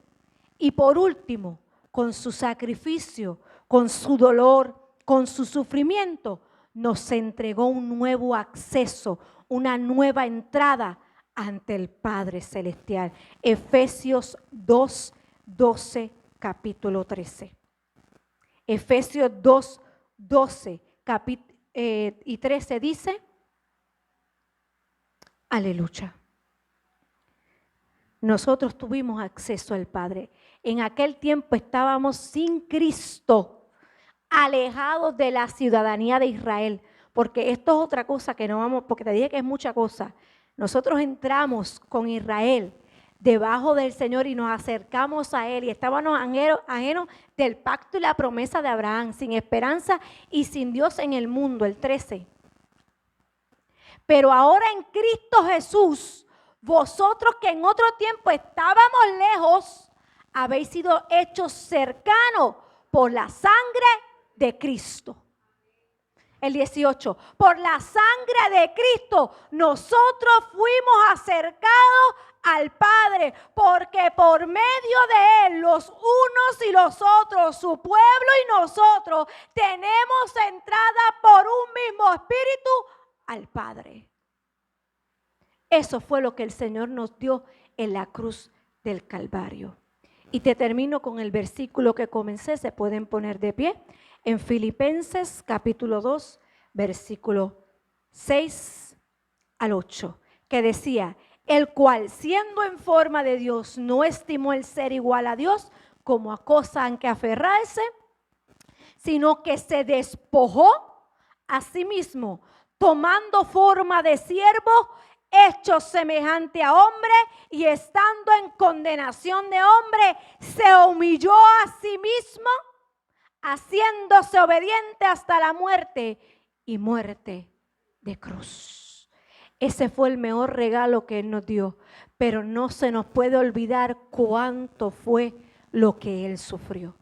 Y por último, con su sacrificio, con su dolor, con su sufrimiento, nos entregó un nuevo acceso, una nueva entrada ante el Padre Celestial. Efesios 2:12, capítulo 13. Efesios 2:12 y 13 dice: aleluya. Nosotros tuvimos acceso al Padre. En aquel tiempo estábamos sin Cristo, alejados de la ciudadanía de Israel, porque esto es otra cosa que no vamos, porque te dije que es mucha cosa. Nosotros entramos con Israel debajo del Señor y nos acercamos a Él y estábamos ajenos del pacto y la promesa de Abraham, sin esperanza y sin Dios en el mundo, el 13. Pero ahora en Cristo Jesús, vosotros que en otro tiempo estábamos lejos, habéis sido hechos cercanos por la sangre de Cristo. El 18, por la sangre de Cristo nosotros fuimos acercados al Padre, porque por medio de Él los unos y los otros, su pueblo y nosotros, tenemos entrada por un mismo espíritu al Padre. Eso fue lo que el Señor nos dio en la cruz del Calvario. Y te termino con el versículo que comencé, se pueden poner de pie, en Filipenses capítulo 2, versículo 6 al 8, que decía: el cual, siendo en forma de Dios, no estimó el ser igual a Dios como a cosa en que aferrarse, sino que se despojó a sí mismo, tomando forma de siervo, hecho semejante a hombre, y estando en condenación de hombre, se humilló a sí mismo, haciéndose obediente hasta la muerte y muerte de cruz. Ese fue el mejor regalo que Él nos dio, pero no se nos puede olvidar cuánto fue lo que Él sufrió.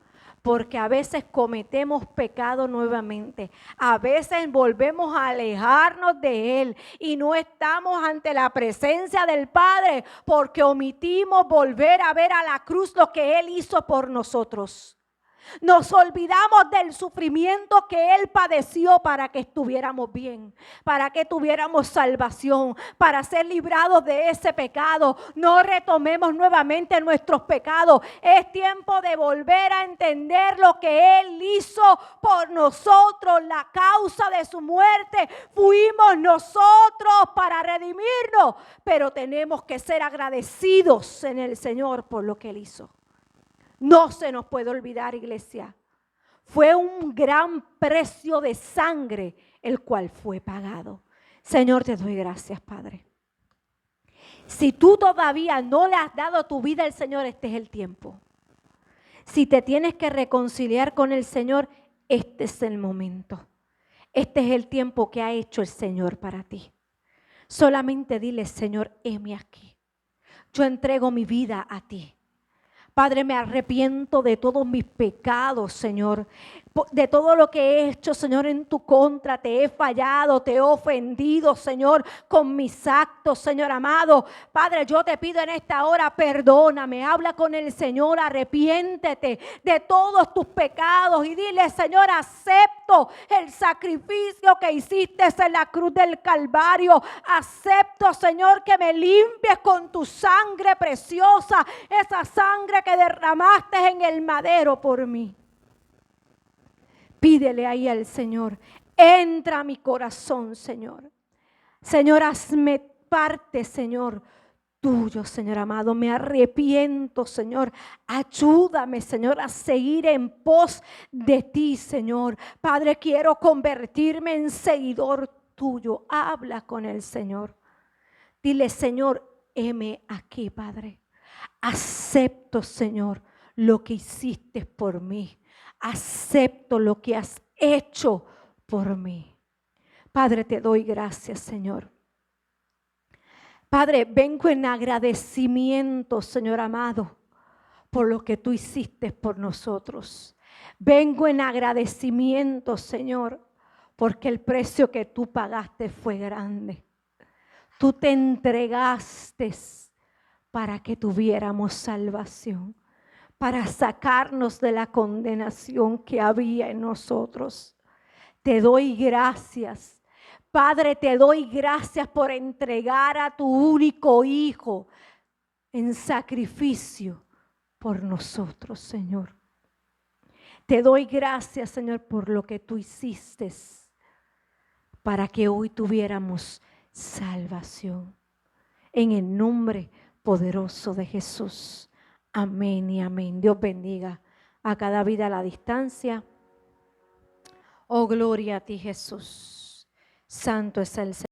porque a veces cometemos pecado nuevamente. A veces volvemos a alejarnos de Él y no estamos ante la presencia del Padre porque omitimos volver a ver a la cruz lo que Él hizo por nosotros. Nos olvidamos del sufrimiento que Él padeció para que estuviéramos bien, para que tuviéramos salvación, para ser librados de ese pecado. No retomemos nuevamente nuestros pecados. Es tiempo de volver a entender lo que Él hizo por nosotros. La causa de su muerte fuimos nosotros para redimirnos, pero tenemos que ser agradecidos en el Señor por lo que Él hizo. No se nos puede olvidar, iglesia. Fue un gran precio de sangre el cual fue pagado. Señor, te doy gracias, Padre. Si tú todavía no le has dado tu vida al Señor, este es el tiempo. Si te tienes que reconciliar con el Señor, este es el momento. Este es el tiempo que ha hecho el Señor para ti. Solamente dile, Señor, heme aquí. Yo entrego mi vida a ti. Padre, me arrepiento de todos mis pecados, Señor. De todo lo que he hecho, Señor, en tu contra. Te he fallado, te he ofendido, Señor, con mis actos, Señor amado. Padre, yo te pido en esta hora, perdóname. Habla con el Señor, arrepiéntete de todos tus pecados. Y dile, Señor, acepto el sacrificio que hiciste en la cruz del Calvario. Acepto, Señor, que me limpies con tu sangre preciosa. Esa sangre que derramaste en el madero por mí. Pídele ahí al Señor, entra a mi corazón, Señor. Señor, hazme parte, Señor, tuyo, Señor amado. Me arrepiento, Señor. Ayúdame, Señor, a seguir en pos de ti, Señor. Padre, quiero convertirme en seguidor tuyo. Habla con el Señor. Dile, Señor, heme aquí, Padre. Acepto, Señor, lo que hiciste por mí. Acepto lo que has hecho por mí. Padre, te doy gracias, Señor. Padre, vengo en agradecimiento, Señor amado, por lo que tú hiciste por nosotros. Vengo en agradecimiento, Señor, porque el precio que tú pagaste fue grande. Tú te entregaste para que tuviéramos salvación, para sacarnos de la condenación que había en nosotros. Te doy gracias, Padre, te doy gracias por entregar a tu único Hijo en sacrificio por nosotros, Señor. Te doy gracias, Señor, por lo que tú hiciste para que hoy tuviéramos salvación. En el nombre poderoso de Jesús. Amén y amén. Dios bendiga a cada vida a la distancia. Oh, gloria a ti, Jesús. Santo es el Señor.